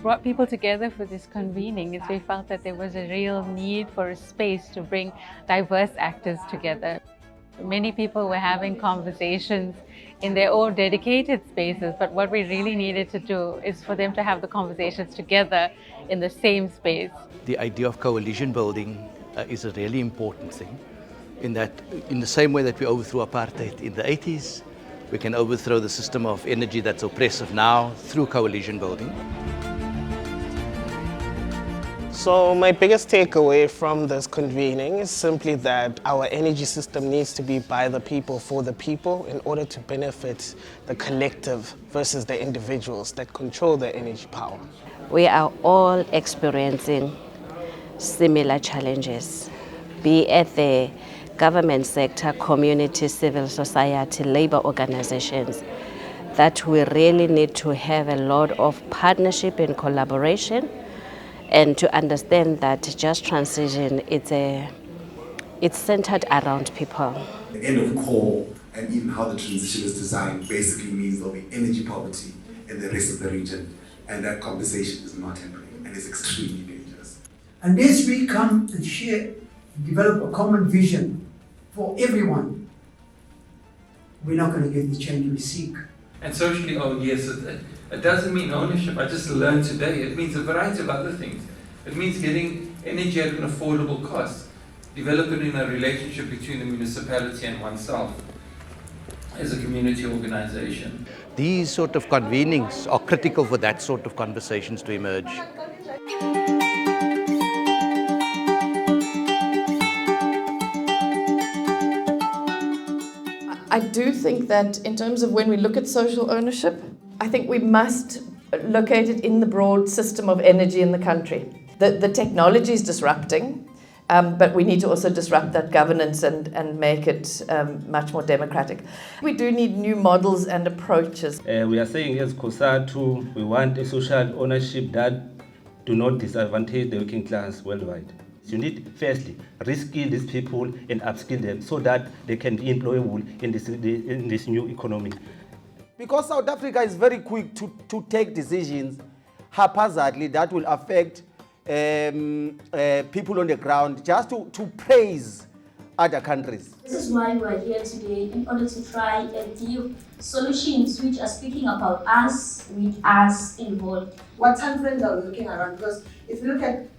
brought people together for this convening is we felt that there was a real need for a space to bring diverse actors together. Many people were having conversations in their own dedicated spaces, but what we really needed to do is for them to have the conversations together in the same space. The idea of coalition building is a really important thing, in that in the same way that we overthrew apartheid in the 80s, we can overthrow the system of energy that's oppressive now through coalition building. So my biggest takeaway from this convening is simply that our energy system needs to be by the people, for the people, in order to benefit the collective versus the individuals that control the energy power. We are all experiencing similar challenges, be it the government sector, community, civil society, labor organizations, that we really need to have a lot of partnership and collaboration, and to understand that just transition, it's centered around people. The end of coal and even how the transition is designed basically means there'll be energy poverty in the rest of the region, and that conversation is not happening and is extremely dangerous. Unless we come and share, develop a common vision for everyone, we're not going to get the change we seek. And socially owned, yes, it doesn't mean ownership. I just learned today. It means a variety of other things. It means getting energy at an affordable cost, developing in a relationship between the municipality and oneself as a community organization. These sort of convenings are critical for that sort of conversations to emerge. I do think that in terms of when we look at social ownership, I think we must locate it in the broad system of energy in the country. The technology is disrupting, but we need to also disrupt that governance and make it much more democratic. We do need new models and approaches. We are saying as COSATU, we want a social ownership that do not disadvantage the working class worldwide. You need, firstly, reskill these people and upskill them so that they can be employable in this new economy. Because South Africa is very quick to take decisions haphazardly that will affect people on the ground, just to praise other countries. This is why we're here today, in order to try and give solutions which are speaking about us, with us involved. What time frames are we looking around? Because if you look at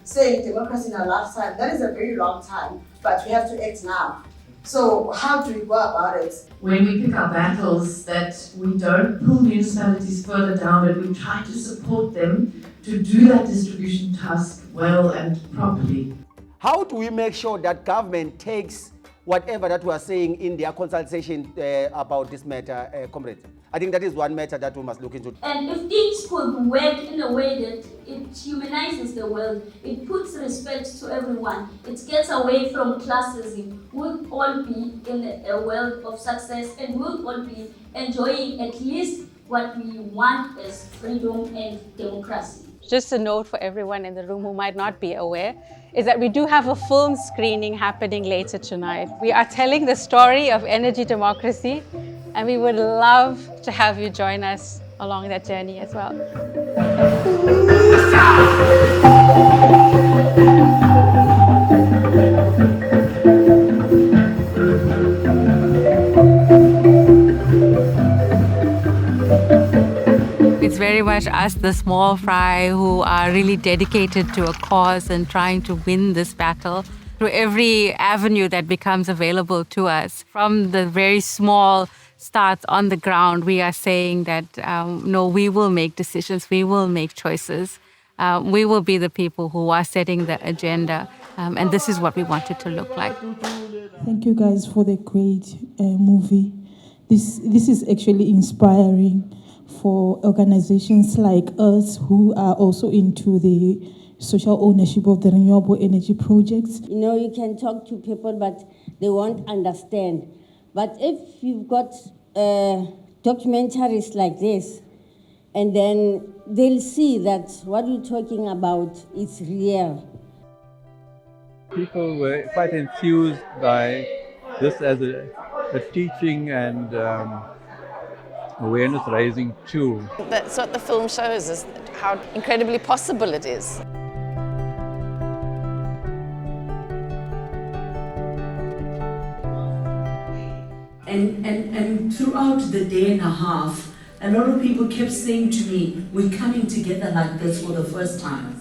saying democracy in our lifetime, that is a very long time, but we have to act now. So how do we go about it? When we pick our battles, that we don't pull municipalities further down, but we try to support them to do that distribution task well and properly. How do we make sure that government takes whatever that we are saying in their consultation about this matter, comrades? I think that is one matter that we must look into. And if things could work in a way that it humanizes the world, it puts respect to everyone, it gets away from classism, we'll all be in a world of success and we'll all be enjoying at least what we want as freedom and democracy. Just a note for everyone in the room who might not be aware, is that we do have a film screening happening later tonight. We are telling the story of energy democracy, and we would love to have you join us along that journey as well. It's very much us, the small fry, who are really dedicated to a cause and trying to win this battle through every avenue that becomes available to us. From the very small starts on the ground, we are saying that, no, we will make decisions, we will make choices. We will be the people who are setting the agenda, and this is what we want it to look like. Thank you guys for the great movie. This is actually inspiring for organizations like us who are also into the social ownership of the renewable energy projects. You know, you can talk to people, but they won't understand. But if you've got documentaries like this, and then they'll see that what we're talking about is real. People were quite enthused by this as a teaching and awareness raising tool. That's what the film shows, is how incredibly possible it is. And throughout the day and a half, a lot of people kept saying to me, we're coming together like this for the first time.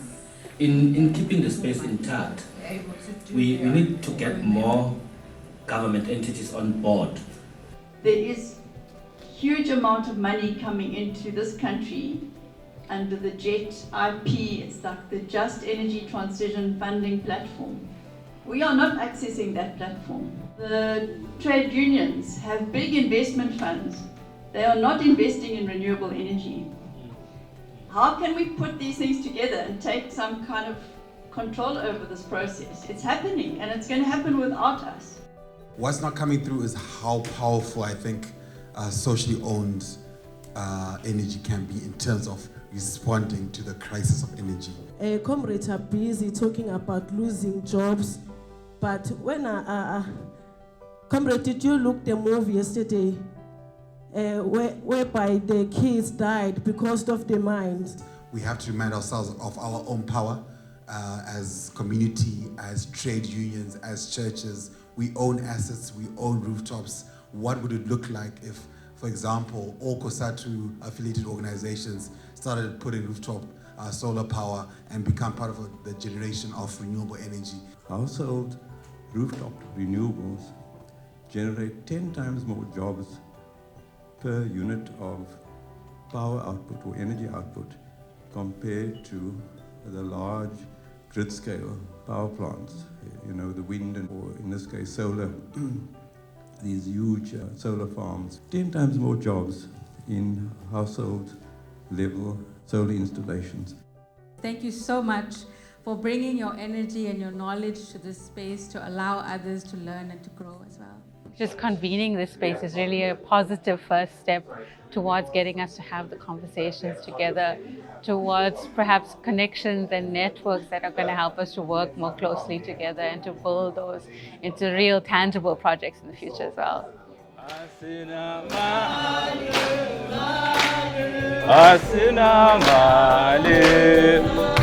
In keeping the space intact, we need to get more government entities on board. There is huge amount of money coming into this country under the JET IP, it's like the Just Energy Transition Funding Platform. We are not accessing that platform. The trade unions have big investment funds. They are not investing in renewable energy. How can we put these things together and take some kind of control over this process? It's happening, and it's going to happen without us. What's not coming through is how powerful I think socially owned energy can be in terms of responding to the crisis of energy. Comrades are busy talking about losing jobs, but when comrade, did you look the movie yesterday whereby the kids died because of the mines? We have to remind ourselves of our own power as community, as trade unions, as churches. We own assets, we own rooftops. What would it look like if, for example, all COSATU affiliated organizations started putting rooftop solar power and become part of the generation of renewable energy? Household rooftop renewables generate 10 times more jobs per unit of power output or energy output compared to the large grid scale power plants, you know, the wind and, or in this case, solar, these huge solar farms. 10 times more jobs in household level solar installations. Thank you so much for bringing your energy and your knowledge to this space to allow others to learn and to grow as well. Just convening this space is really a positive first step towards getting us to have the conversations together, towards perhaps connections and networks that are going to help us to work more closely together and to build those into real tangible projects in the future as well. Asina mali